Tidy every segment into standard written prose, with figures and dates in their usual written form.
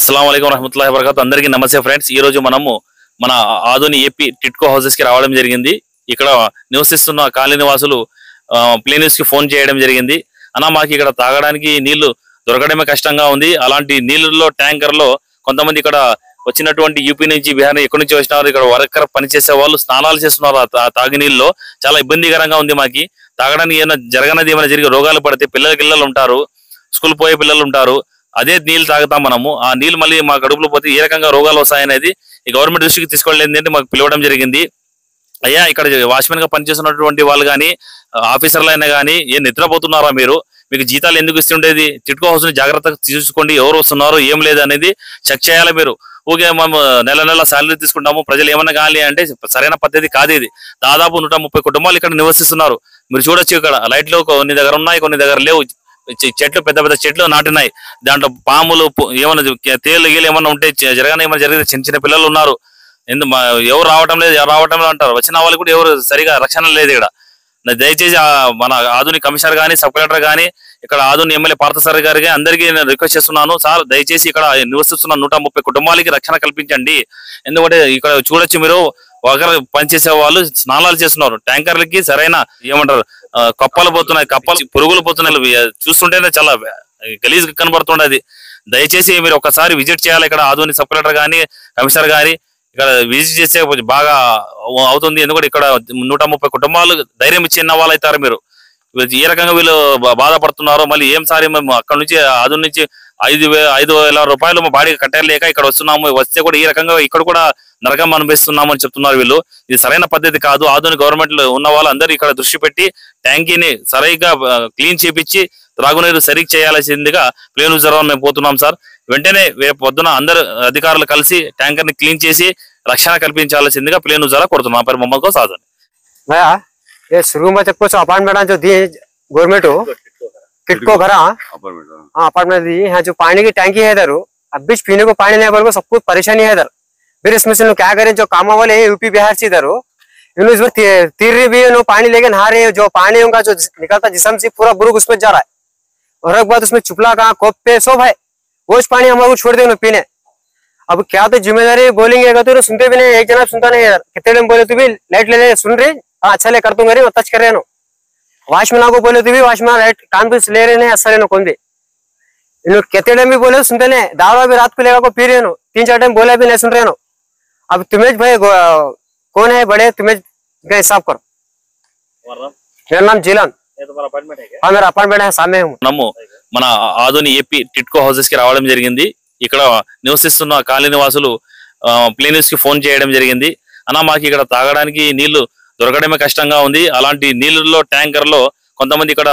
अस्सलाम वालेकुम रहमतुल्लाहि व बरकातुहू అందరికీ నమస్తే ఫ్రెండ్స్। ఈ రోజు మనము మన ఆధుని ఏపీ టిట్కో హౌసెస్ కి రావడం జరిగింది। ఇక్కడ నివసిస్తున్న కాలనీ నివాసులు ప్లే న్యూస్ కి ఫోన్ చేయడం జరిగింది। అన్న మాకు ఇక్కడ తాగడానికి నీళ్లు దొరకడమే కష్టంగా ఉంది। అలాంటి నీళ్ళల్లో ట్యాంకర్ లో కొంతమంది ఇక్కడ వచ్చినటువంటి యూపీ నుంచి బిహార్ ఎక్కడి నుంచి వచ్చినారు, ఇక్కడ వర్కర్ పనిచేసే వాళ్ళు స్నానాలు చేస్తున్నారు। ఆ తాగి నీళ్ళలో చాలా ఇబ్బందికరంగా ఉంది। మాకి తాగడానికి ఏమైనా జరిగే రోగాలు పడితే పిల్లలు ఉంటారు, స్కూల్ పోయే పిల్లలు ఉంటారు, అదే నీళ్ళు తాగుతాం మనము। ఆ నీళ్ళు మళ్ళీ మా కడుపులో పోతే ఏ రకంగా రోగాలు వస్తాయనేది ఈ గవర్నమెంట్ దృష్టికి తీసుకోవడం మాకు పిలవడం జరిగింది। అయ్యా ఇక్కడ వాచ్మెన్ గా పనిచేస్తున్నటువంటి వాళ్ళు కానీ ఆఫీసర్లు అయినా కానీ ఏం నిద్రపోతున్నారా మీరు? మీకు జీతాలు ఎందుకు ఇస్తుండేది? టిట్కో హౌస్ ని జాగ్రత్తగా చూసుకోండి, ఎవరు వస్తున్నారు ఏం లేదు అనేది చెక్ చేయాలి మీరు। ఊకే మేము నెల శాలరీ తీసుకుంటాము, ప్రజలు ఏమన్నా కావాలి అంటే సరైన పద్ధతి కాదు ఇది। దాదాపు 130 కుటుంబాలు ఇక్కడ నివసిస్తున్నారు। మీరు చూడొచ్చు ఇక్కడ లైట్లు కొన్ని దగ్గర ఉన్నాయి, కొన్ని దగ్గర లేవు। చెట్లు పెద్ద పెద్ద చెట్లు నాటినాయి, దాంట్లో పాములు ఏమన్నా తేలు గీలు ఏమన్నా ఉంటే ఏమన్నా జరిగితే చిన్న పిల్లలు ఉన్నారు। ఎవరు రావటం లేదు అంటారు, వచ్చిన వాళ్ళు కూడా ఎవరు సరిగా రక్షణ లేదు ఇక్కడ। దయచేసి మన ఆధునిక కమిషనర్ గానీ సబ్ కలెక్టర్ గానీ ఇక్కడ ఆధునిక ఎమ్మెల్యే పార్థసారథి గారికి అందరికీ నేను రిక్వెస్ట్ చేస్తున్నాను, సార్ దయచేసి ఇక్కడ నివసిస్తున్న 130 కుటుంబాలకి రక్షణ కల్పించండి। ఎందుకంటే ఇక్కడ చూడొచ్చు మీరు ఒకరు పనిచేసే వాళ్ళు స్నానాలు చేస్తున్నారు, ట్యాంకర్లకి సరైన ఏమంటారు కప్పలు పోతున్నాయి, పురుగులు పోతున్నాయి, చూస్తుంటేనే చాలా గలీజ్ కనబడుతుండేది। దయచేసి మీరు ఒకసారి విజిట్ చేయాలి ఇక్కడ ఆధునిక సబ్ కలెక్టర్ గానీ కమిషనర్ గానీ ఇక్కడ విజిట్ చేస్తే బాగా అవుతుంది। ఎందుకంటే ఇక్కడ 130 కుటుంబాలు ధైర్యం ఇచ్చిన వాళ్ళు అవుతారు మీరు। ఏ రకంగా వీళ్ళు బాధపడుతున్నారో మళ్ళీ ఏం సారి మేము అక్కడ నుంచి ఆధున నుంచి 5,000 రూపాయలు మా బాడీకి కట్టలేక ఇక్కడ వస్తున్నాము, వస్తే కూడా ఈ రకంగా ఇక్కడ కూడా నరకం అనిపిస్తున్నాము అని చెప్తున్నారు వీళ్ళు। ఇది సరైన పద్ధతి కాదు। ఆధునిక గవర్నమెంట్ లో ఉన్న వాళ్ళందరూ ఇక్కడ దృష్టి పెట్టి ట్యాంకీని సరిగ్గా క్లీన్ చేపించి త్రాగునీరు సరిగ్గా చేయాల్సిందిగా ప్లే న్యూస్ ద్వారా మేము పోతున్నాం సార్। వెంటనే రేపు పొద్దున అందరు అధికారులు కలిసి ట్యాంకర్ ని క్లీన్ చేసి రక్షణ కల్పించాల్సిందిగా ప్లే న్యూస్ ద్వారా కోరుతున్నాం। పేరు మొహమ్మద్ గౌస్ ఆజం। भैया ये शुरू में कुछ अपार्टमेंट जो दिए गवर्नमेंट टिटको घर अपार्टमेंट दी है, जो पानी की टैंकी है इधर, अब बीच पीने को पानी नहीं बोल सब कुछ परेशानी है इधर। फिर इसमें से क्या करें, जो काम वाले यूपी बिहार से इधर इन्होंने तीर भी पानी लेके नहा रहे, जो पानी उनका जो निकलता जिसम से पूरा बुरुक उसमें जा रहा है, और एक बात उसमें चुपला कहाँ कोप पे सब है, वो पानी हम लोग को छोड़ देंगे पीने। अब क्या तो जिम्मेदारी बोलेंगे तो सुनते भी नहीं, एक जना सुनता नहीं यार, कितने टाइम बोले तो भी लाइट ले सुन रहे, अच्छा ले कर दूंगा रे टच कर रहे नो। वाचमैन को बोले तो भी वाचमैन लाइट कान पे ले रहे नहीं, अच्छा ले नो कौन भी इन लोग कितने टाइम भी बोले सुनते नहीं, दारू भी रात को लेगा को पी रहे नो, 3-4 टाइम बोले भी नहीं सुन रहे नो। अब तुम्हें भाई कौन है बड़े, तुम्हें का हिसाब करो। मेरा नाम जिलन, हाँ मेरा अपार्टमेंट है सामने हूँ। నమ్ము మన ఆధుని ఏపీ టిట్కో హౌసెస్ కి రావడం జరిగింది। ఇక్కడ నివసిస్తున్న కాలనీ నివాసులు ప్లే న్యూస్ కి ఫోన్ చేయడం జరిగింది। అన్న మాకు ఇక్కడ తాగడానికి నీళ్లు దొరకడమే కష్టంగా ఉంది। అలాంటి నీళ్ళల్లో ట్యాంకర్ లో కొంతమంది ఇక్కడ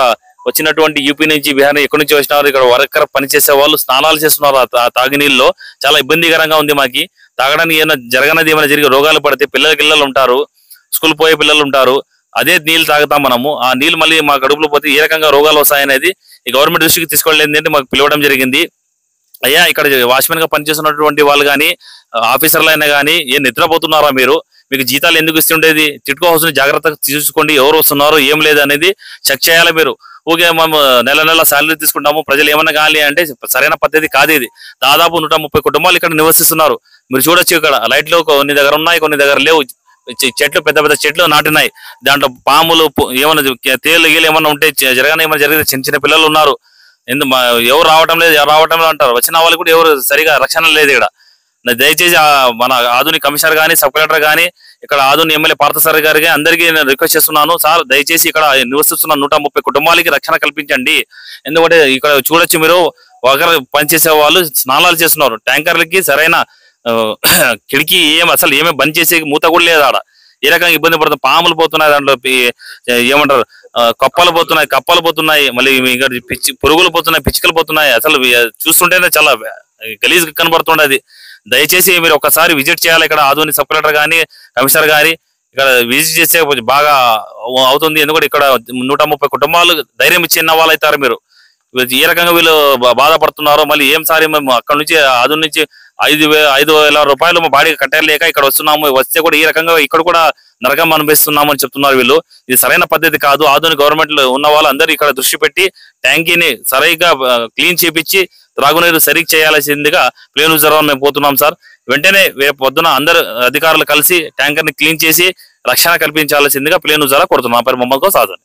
వచ్చినటువంటి యూపీ నుంచి బిహార్ ఎక్కడి నుంచి వచ్చినారు, ఇక్కడ వర్కర్ పనిచేసే వాళ్ళు స్నానాలు చేస్తున్నారు। ఆ తాగి నీళ్ళలో చాలా ఇబ్బందికరంగా ఉంది। మాకి తాగడానికి ఏమైనా జరిగే రోగాలు పడితే పిల్లలు ఉంటారు, స్కూల్ పోయే పిల్లలు ఉంటారు, అదే నీళ్ళు తాగుతాం మనము। ఆ నీళ్ళు మళ్ళీ మా కడుపులో పోతే ఏ రకంగా రోగాలు వస్తాయనేది ఈ గవర్నమెంట్ దృష్టికి తీసుకోవడం మాకు పిలవడం జరిగింది। అయ్యా ఇక్కడ వాచ్మెన్ గా పనిచేస్తున్నటువంటి వాళ్ళు కానీ ఆఫీసర్లు అయినా కానీ ఏం నిద్రపోతున్నారా మీరు? మీకు జీతాలు ఎందుకు ఇస్తుండేది? టిట్కో హౌస్ ని జాగ్రత్తగా చూసుకోండి, ఎవరు వస్తున్నారు ఏం లేదు అనేది చెక్ చేయాలి మీరు। ఊకే మేము నెల శాలరీ తీసుకుంటాము, ప్రజలు ఏమన్నా కావాలి అంటే సరైన పద్ధతి కాదు ఇది। దాదాపు 130 కుటుంబాలు ఇక్కడ నివసిస్తున్నారు। మీరు చూడొచ్చు ఇక్కడ లైట్లు కొన్ని దగ్గర ఉన్నాయి, కొన్ని దగ్గర లేవు। చెట్లు పెద్ద పెద్ద చెట్లు నాటినాయి, దాంట్లో పాములు ఏమన్నా తేలు గీలు ఏమన్నా ఉంటే ఏమన్నా జరిగితే చిన్న పిల్లలు ఉన్నారు। ఎవరు రావటం లేదు అంటారు, వచ్చిన వాళ్ళు కూడా ఎవరు సరిగా రక్షణ లేదు ఇక్కడ। దయచేసి మన ఆధునిక కమిషనర్ గానీ సబ్ కలెక్టర్ గానీ ఇక్కడ ఆధునిక ఎమ్మెల్యే పార్థసారథి గారికి అందరికీ నేను రిక్వెస్ట్ చేస్తున్నాను, సార్ దయచేసి ఇక్కడ నివసిస్తున్న 130 కుటుంబాలకి రక్షణ కల్పించండి। ఎందుకంటే ఇక్కడ చూడొచ్చు మీరు ఒకరు పనిచేసే వాళ్ళు స్నానాలు చేస్తున్నారు, ట్యాంకర్లకి సరైన కిటికీ అసలు ఏమీ బంద్ చేసే మూత కూడా లేదు ఆడ। ఏ రకంగా ఇబ్బంది పడుతుంది, పాములు పోతున్నాయి, దాంట్లో ఏమంటారు కప్పలు పోతున్నాయి, మళ్ళీ పురుగులు పోతున్నాయి, పిచ్చుకలు పోతున్నాయి, అసలు చూస్తుంటేనే చాలా గలీజ్ కనబడుతుండేది। దయచేసి మీరు ఒకసారి విజిట్ చేయాలి ఇక్కడ ఆధునిక సబ్ కలెక్టర్ గానీ కమిషనర్ గానీ ఇక్కడ విజిట్ చేస్తే బాగా అవుతుంది। ఎందుకంటే ఇక్కడ 130 కుటుంబాలు ధైర్యం ఇచ్చిన వాళ్ళు అవుతారు మీరు। ఏ రకంగా వీళ్ళు బాధపడుతున్నారో మళ్ళీ ఏం సారి మేము అక్కడ నుంచి ఆధున నుంచి 5,000 రూపాయలు మా బాడీకి కట్టలేక ఇక్కడ వస్తున్నాము, వస్తే కూడా ఈ రకంగా ఇక్కడ కూడా నరకం అనిపిస్తున్నాము అని చెప్తున్నారు వీళ్ళు। ఇది సరైన పద్ధతి కాదు। ఆధునిక గవర్నమెంట్ లో ఉన్న వాళ్ళందరూ ఇక్కడ దృష్టి పెట్టి ట్యాంకీని సరిగ్గా క్లీన్ చేపించి త్రాగునీరు సరిగ్గా చేయాల్సిందిగా ప్లేన్ యూజర్ మేము పోతున్నాం సార్. వెంటనే రేపు పొద్దున అందరు అధికారులు కలిసి ట్యాంకర్ ని క్లీన్ చేసి రక్షణ కల్పించాల్సిందిగా ప్లేన్ యూజర్ కొడుతున్నాం. నా పేరు మొహమ్మద్ గౌస్ ఆజాద్.